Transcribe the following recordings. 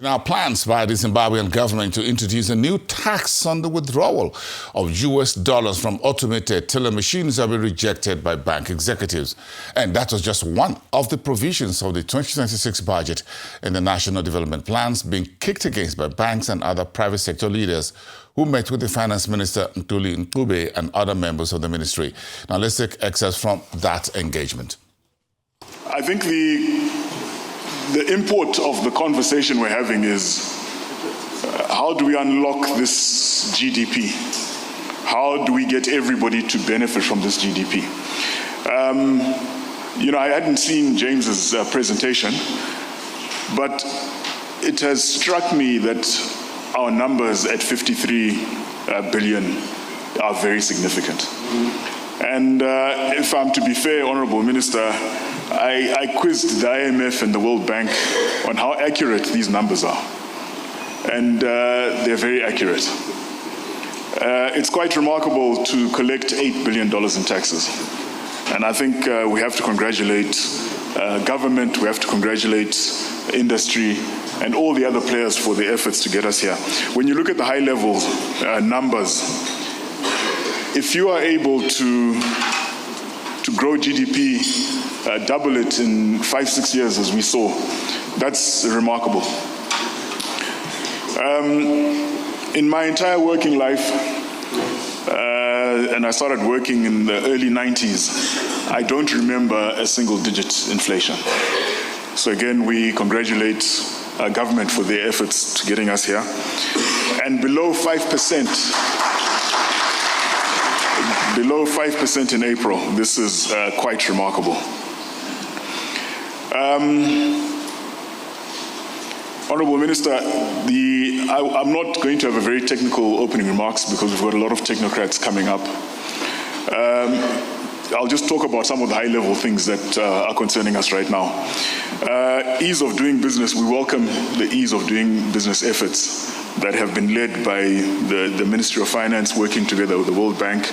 Now, plans by the Zimbabwean government to introduce a new tax on the withdrawal of US dollars from automated teller machines have been rejected by bank executives. And that was just one of the provisions of the 2026 budget and the national development plans being kicked against by banks and other private sector leaders who met with the Finance Minister Ntuli Ncube and other members of the ministry. Now, let's take excerpts from that engagement. I think the import of the conversation we're having is how do we unlock this GDP? How do we get everybody to benefit from this GDP? I hadn't seen James's presentation, but it has struck me that our numbers at 53 billion are very significant. And if I'm to be fair, Honorable Minister, I quizzed the IMF and the World Bank on how accurate these numbers are. And they're very accurate. It's quite remarkable to collect $8 billion in taxes. And I think we have to congratulate government, we have to congratulate industry, and all the other players for their efforts to get us here. When you look at the high-level numbers, if you are able to grow GDP, double it in 5-6 years as we saw, that's remarkable. In my entire working life, and I started working in the early 90s, I don't remember a single-digit inflation. So again, we congratulate our government for their efforts to getting us here. And below 5% in April. This is quite remarkable. Honourable Minister, I'm not going to have a very technical opening remarks because we've got a lot of technocrats coming up. I'll just talk about some of the high-level things that are concerning us right now. Ease of doing business, we welcome the ease of doing business efforts that have been led by the Ministry of Finance working together with the World Bank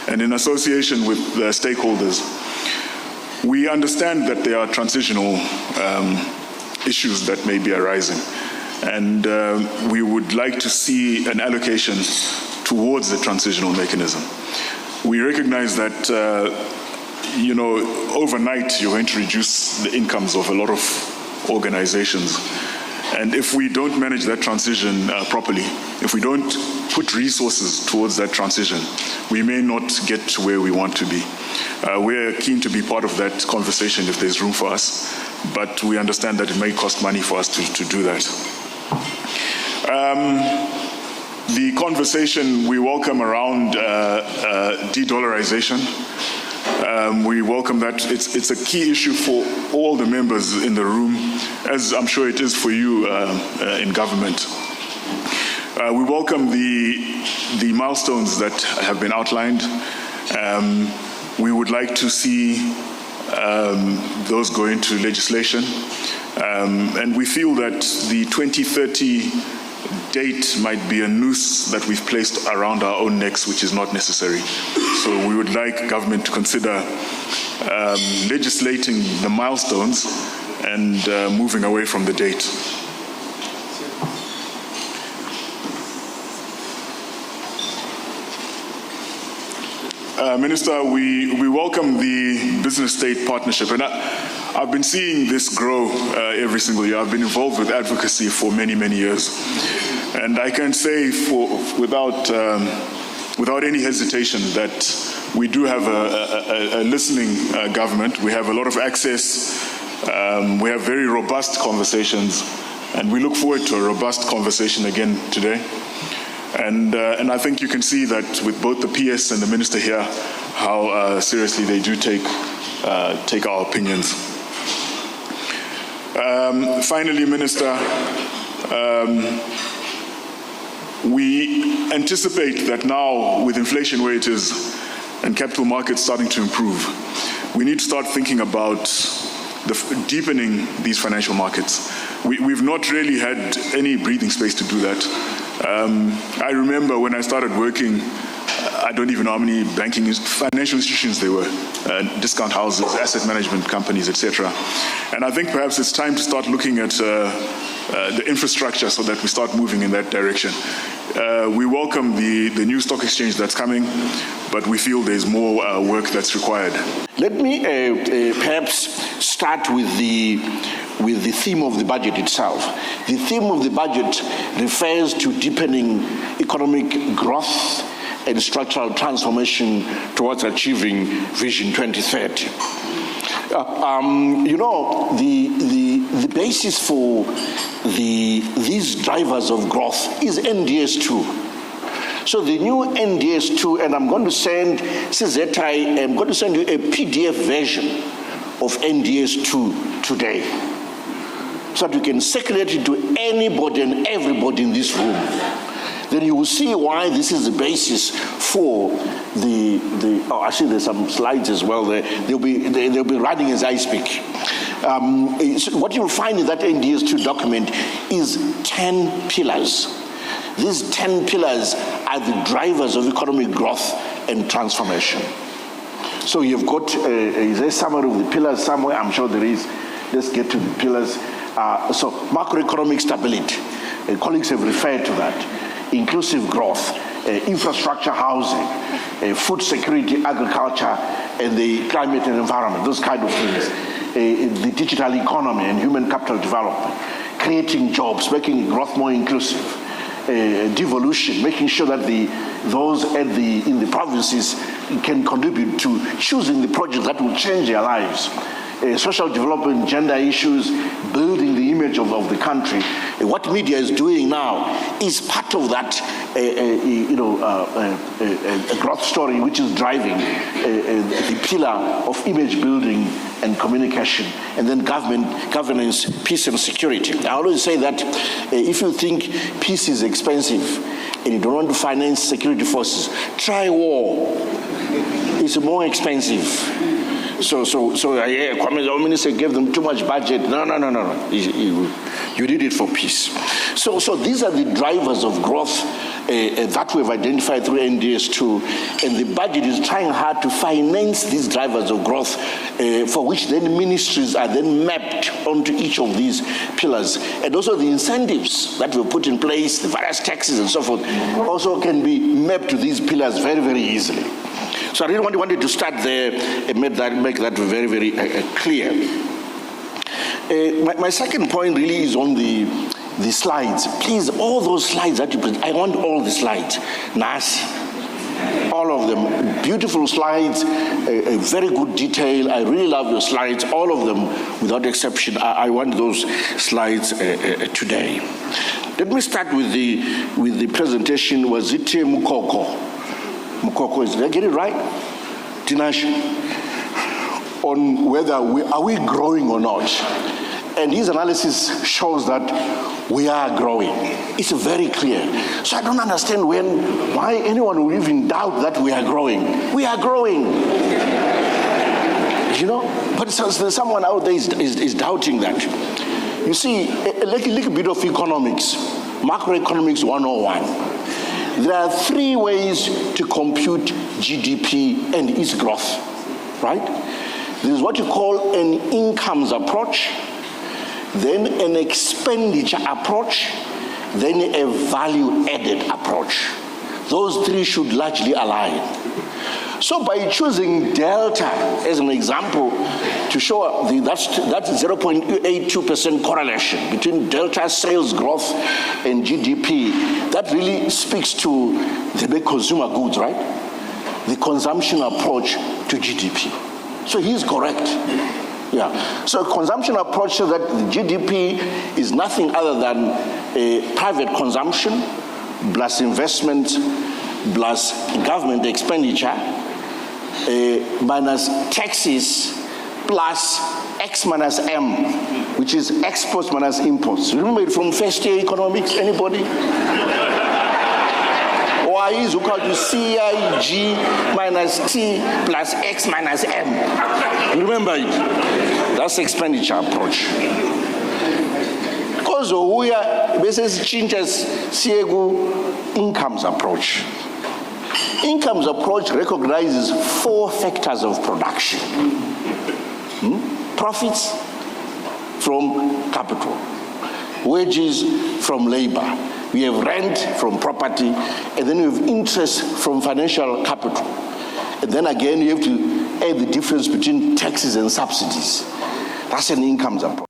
and in association with the stakeholders. We understand that there are transitional issues that may be arising, and we would like to see an allocation towards the transitional mechanism. We recognize that overnight you're going to reduce the incomes of a lot of organizations. And if we don't manage that transition properly, if we don't put resources towards that transition, we may not get to where we want to be. We're keen to be part of that conversation if there's room for us, but we understand that it may cost money for us to do that. The conversation we welcome around de-dollarization. We welcome that. It's a key issue for all the members in the room, as I'm sure it is for you in government. We welcome the milestones that have been outlined. We would like to see those go into legislation. And we feel that the 2030 date might be a noose that we've placed around our own necks, which is not necessary. So we would like government to consider legislating the milestones and moving away from the date. Minister, we welcome the business-state partnership, and I've been seeing this grow every single year. I've been involved with advocacy for many, many years, and I can say without any hesitation that we do have a listening government. We have a lot of access. We have very robust conversations, and we look forward to a robust conversation again today. And I think you can see that with both the PS and the Minister here, how seriously they do take our opinions. Finally, Minister, we anticipate that now, with inflation where it is and capital markets starting to improve, we need to start thinking about deepening these financial markets. We've not really had any breathing space to do that. I remember when I started working, I don't even know how many financial institutions there were, discount houses, asset management companies, etc. And I think perhaps it's time to start looking at the infrastructure so that we start moving in that direction. We welcome the new stock exchange that's coming, but we feel there's more work that's required. Let me perhaps start with the theme of the budget itself. The theme of the budget refers to deepening economic growth and structural transformation towards achieving Vision 2030. The basis for these drivers of growth is NDS2. So the new NDS2, and I'm going to send CZI, I'm going to send you a PDF version of NDS2 today, so that you can circulate it to anybody and everybody in this room. Then you will see why this is the basis for actually there's some slides as well there. They'll be running as I speak. So what you'll find in that NDS2 document is 10 pillars. These 10 pillars are the drivers of economic growth and transformation. So you've got a summary of the pillars somewhere. I'm sure there is. Let's get to the pillars. So macroeconomic stability. Colleagues have referred to that. Inclusive growth, infrastructure, housing, food security, agriculture, and the climate and environment, those kind of things. The digital economy and human capital development, creating jobs, making growth more inclusive, devolution, making sure that those in the provinces can contribute to choosing the projects that will change their lives. Social development, gender issues, building the image of the country. What media is doing now is part of that a growth story which is driving the pillar of image building and communication, and then governance, peace and security. I always say that if you think peace is expensive and you don't want to finance security forces, try war. It's more expensive. So the minister gave them too much budget. No. You did it for peace. So these are the drivers of growth that we've identified through NDS2, and the budget is trying hard to finance these drivers of growth, for which then ministries are then mapped onto each of these pillars. And also the incentives that we put in place, the various taxes and so forth, also can be mapped to these pillars very, very easily. So I really wanted to start there and make that very, very clear. My second point really is on the slides. Please, all those slides that you present, I want all the slides. Nasi. All of them. Beautiful slides, a very good detail. I really love your slides, all of them, without exception. I want those slides today. Let me start with the presentation. Was it Mukoko? Did I get it right? Tinash, on whether are we growing or not. And his analysis shows that we are growing. It's very clear. So I don't understand why anyone would even doubt that we are growing. We are growing. But there's someone out there is doubting that. You see, a little bit of economics, macroeconomics 101. There are three ways to compute GDP and its growth, right? There is what you call an incomes approach, then an expenditure approach, then a value-added approach. Those three should largely align. So by choosing delta as an example to show that's 0.82% correlation between delta sales growth and GDP, that really speaks to the big consumer goods, right? The consumption approach to GDP. So he's correct. Yeah. So consumption approach shows that the GDP is nothing other than a private consumption plus investment plus government expenditure minus taxes plus X minus M, which is exports minus imports. Remember it from first year economics, anybody? Y is equal to CIG minus T plus X minus M. Remember it? That's expenditure approach. Because we are basically changes CIEGU incomes approach. Incomes approach recognizes 4 factors of production. Profits from capital, wages from labor, we have rent from property, and then we have interest from financial capital. And then again, you have to add the difference between taxes and subsidies. That's an incomes approach.